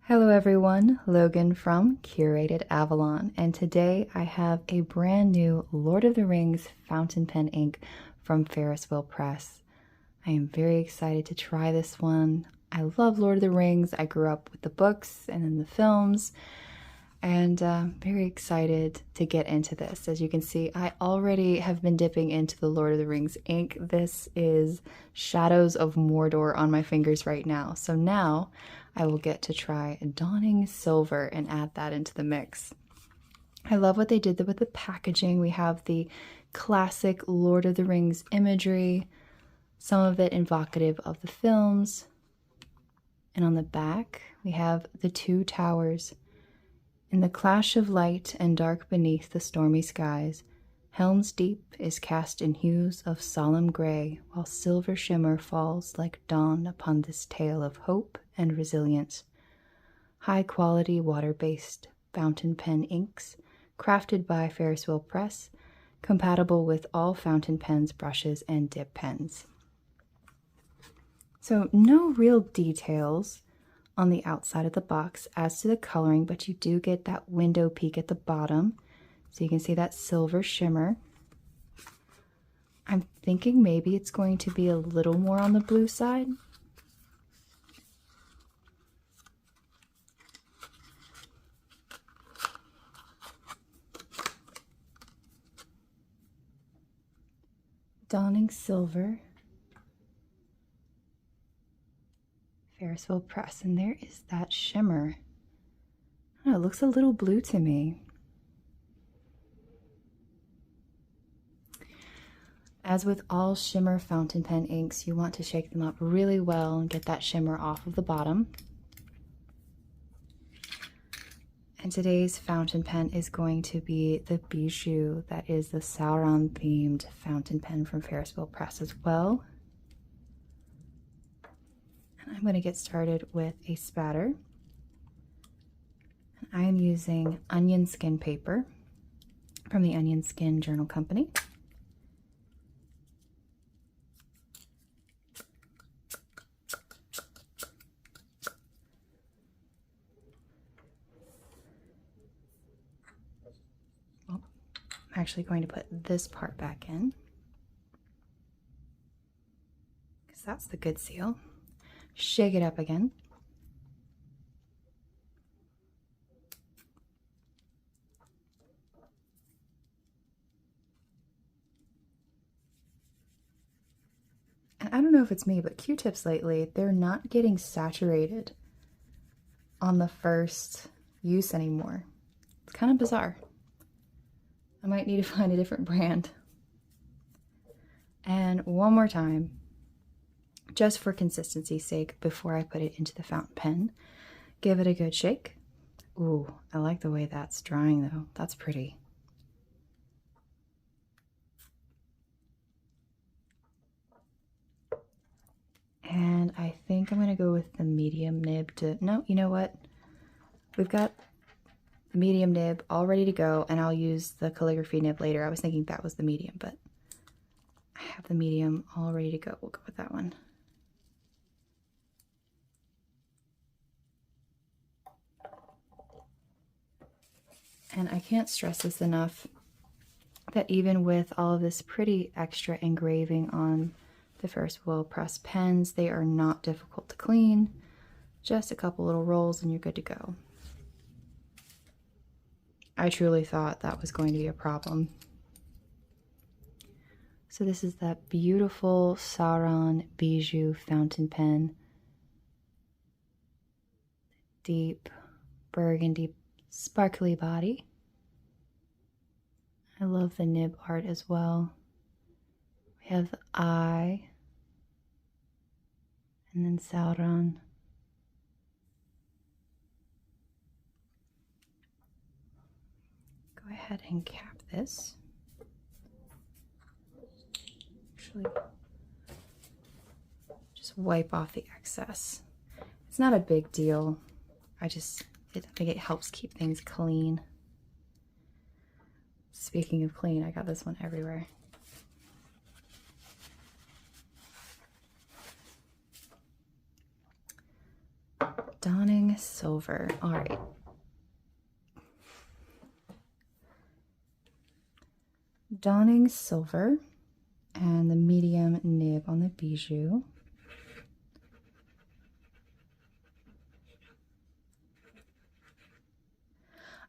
Hello everyone, Logan from Curated Avalon, and today I have a brand new Lord of the Rings fountain pen ink from Ferris Wheel Press. I am very excited to try this one. I love Lord of the Rings. I grew up with the books and in the films, and very excited to get into this. As you can see, I already have been dipping into the Lord of the Rings ink. This is Shadows of Mordor on my fingers right now. So now I will get to try Dawning Silver and add that into the mix. I love what they did with the packaging. We have the classic Lord of the Rings imagery, some of it evocative of the films. And on the back, we have the two towers. In the clash of light and dark beneath the stormy skies, Helm's Deep is cast in hues of solemn gray, while silver shimmer falls like dawn upon this tale of hope and resilience. High-quality water-based fountain pen inks, crafted by Ferris Wheel Press, compatible with all fountain pens, brushes, and dip pens. So no real details on the outside of the box as to the coloring, but you do get that window peak at the bottom. So you can see that silver shimmer. I'm thinking maybe it's going to be a little more on the blue side. Dawning Silver, Ferris Wheel Press, and there is that shimmer. I don't know, it looks a little blue to me. As with all shimmer fountain pen inks, you want to shake them up really well and get that shimmer off of the bottom. And today's fountain pen is going to be the Bijou, that is the Sauron themed fountain pen from Ferris Wheel Press as well. And I'm going to get started with a spatter. I am using onion skin paper from the Onion Skin Journal Company. I'm actually going to put this part back in because that's the good seal. Shake it up again. And I don't know if it's me, but Q-tips lately, they're not getting saturated on the first use anymore. It's kind of bizarre. I might need to find a different brand. And one more time, just for consistency's sake, before I put it into the fountain pen, give it a good shake. Ooh, I like the way that's drying though. That's pretty. And I think I'm going to go with the medium nib to, no, you know what? We've got the medium nib all ready to go, and I'll use the calligraphy nib later. I was thinking that was the medium, but I have the medium all ready to go. We'll go with that one. And I can't stress this enough, that even with all of this pretty extra engraving on the Ferris Wheel Press pens, they are not difficult to clean. Just a couple little rolls and you're good to go. I truly thought that was going to be a problem. So this is that beautiful Sauron Bijou fountain pen. Deep burgundy sparkly body. I love the nib art as well. We have the eye, and then Sauron. Go ahead and cap this. Actually, just wipe off the excess. It's not a big deal. I think it helps keep things clean. Speaking of clean, I got this one everywhere. Dawning Silver. All right. Dawning Silver and the medium nib on the bijou.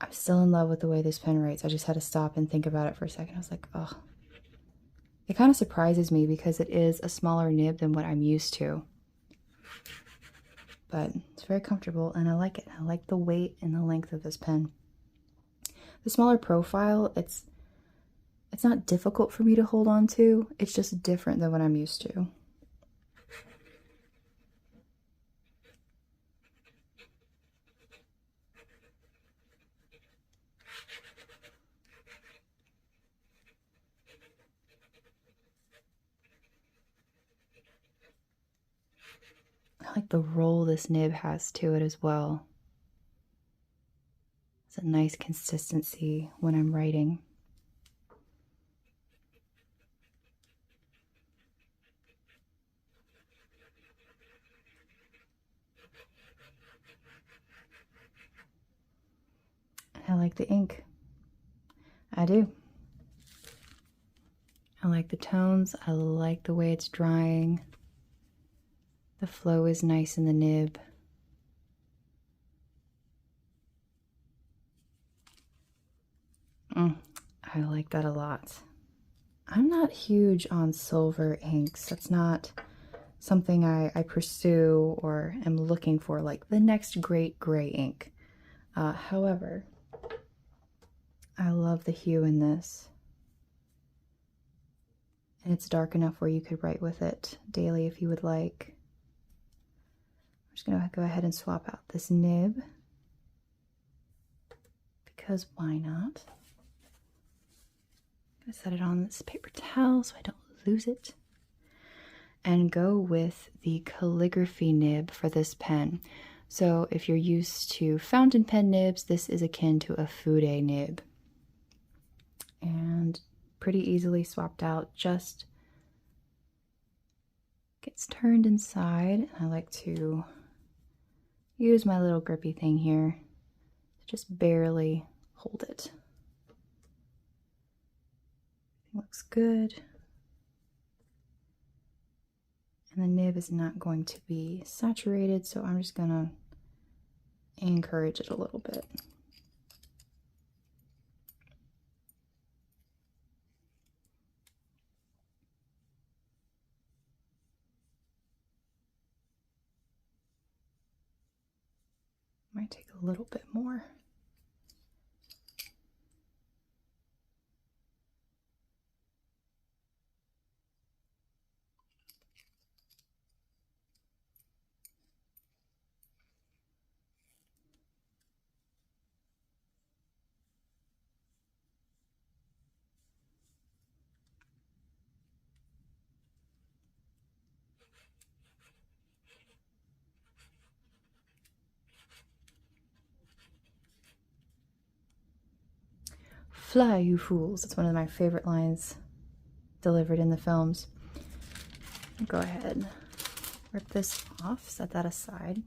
I'm still in love with the way this pen writes. I just had to stop and think about it for a second. I was like, oh. It kind of surprises me because it is a smaller nib than what I'm used to. But it's very comfortable and I like it. I like the weight and the length of this pen. The smaller profile, it's not difficult for me to hold on to. It's just different than what I'm used to. I like the roll this nib has to it as well. It's a nice consistency when I'm writing. I like the ink. I do. I like the tones. I like the way it's drying. The flow is nice in the nib. I like that a lot. I'm not huge on silver inks. That's not something I pursue or am looking for, like the next great gray ink. However, I love the hue in this. And it's dark enough where you could write with it daily if you would like. I'm just going to go ahead and swap out this nib, because why not? I'm going to set it on this paper towel so I don't lose it. And go with the calligraphy nib for this pen. So if you're used to fountain pen nibs, this is akin to a fude nib. And pretty easily swapped out, just gets turned inside. I like to use my little grippy thing here to just barely hold it. Looks good. And the nib is not going to be saturated, so I'm just gonna encourage it a little bit. Might take a little bit more. Fly, you fools. It's one of my favorite lines delivered in the films. Go ahead, rip this off, set that aside.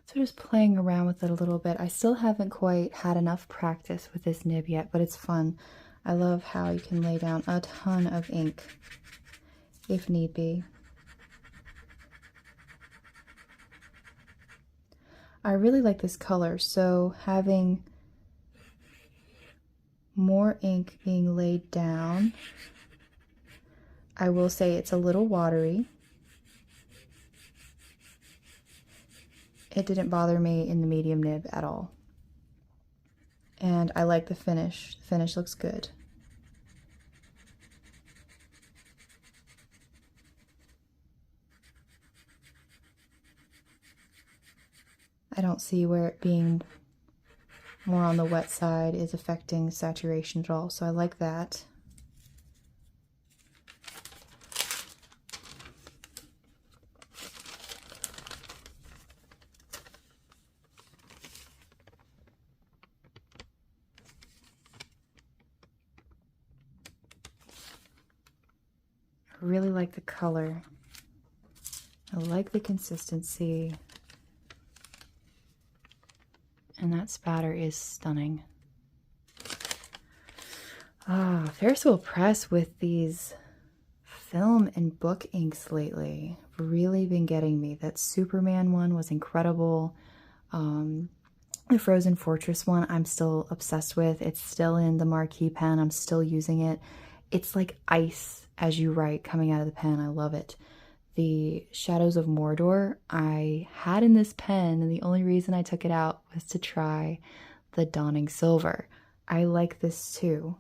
So just playing around with it a little bit. I still haven't quite had enough practice with this nib yet, but it's fun. I love how you can lay down a ton of ink if need be. I really like this color, so having more ink being laid down, I will say it's a little watery. It didn't bother me in the medium nib at all. And I like the finish. The finish looks good. I don't see where it being more on the wet side is affecting saturation at all, so I like that. I really like the color. I like the consistency. And that spatter is stunning. Ah, Ferris Wheel Press with these film and book inks lately have really been getting me. That Superman one was incredible. The Frozen Fortress one I'm still obsessed with. It's still in the marquee pen. I'm still using it. It's like ice as you write coming out of the pen. I love it. The Shadows of Mordor I had in this pen, and the only reason I took it out was to try the Dawning Silver. I like this too.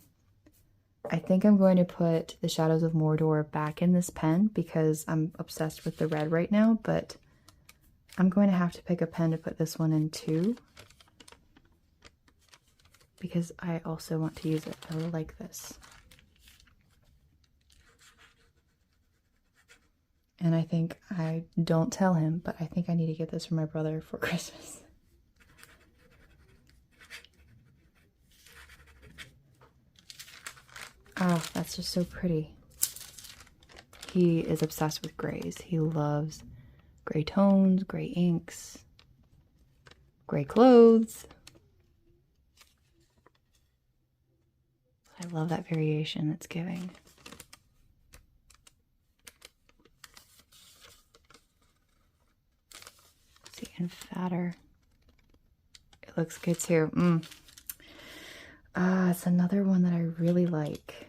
I think I'm going to put the Shadows of Mordor back in this pen because I'm obsessed with the red right now, but I'm going to have to pick a pen to put this one in too because I also want to use it. I really like this. And I think, I don't tell him, but I think I need to get this for my brother for Christmas. Oh, that's just so pretty. He is obsessed with grays. He loves gray tones, gray inks, gray clothes. I love that variation it's giving. See, and fatter. It looks good too. It's another one that I really like.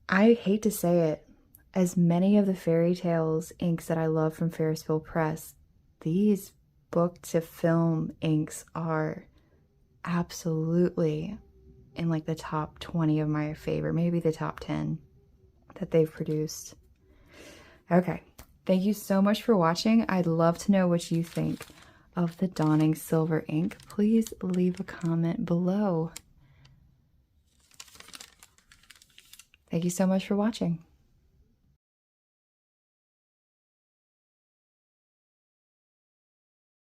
I hate to say it, as many of the fairy tales inks that I love from Ferris Wheel Press, these book to film inks are absolutely in like the top 20 of my favorite, maybe the top 10 that they've produced. Okay, thank you so much for watching. I'd love to know what you think of the Dawning Silver ink. Please leave a comment below. Thank you so much for watching.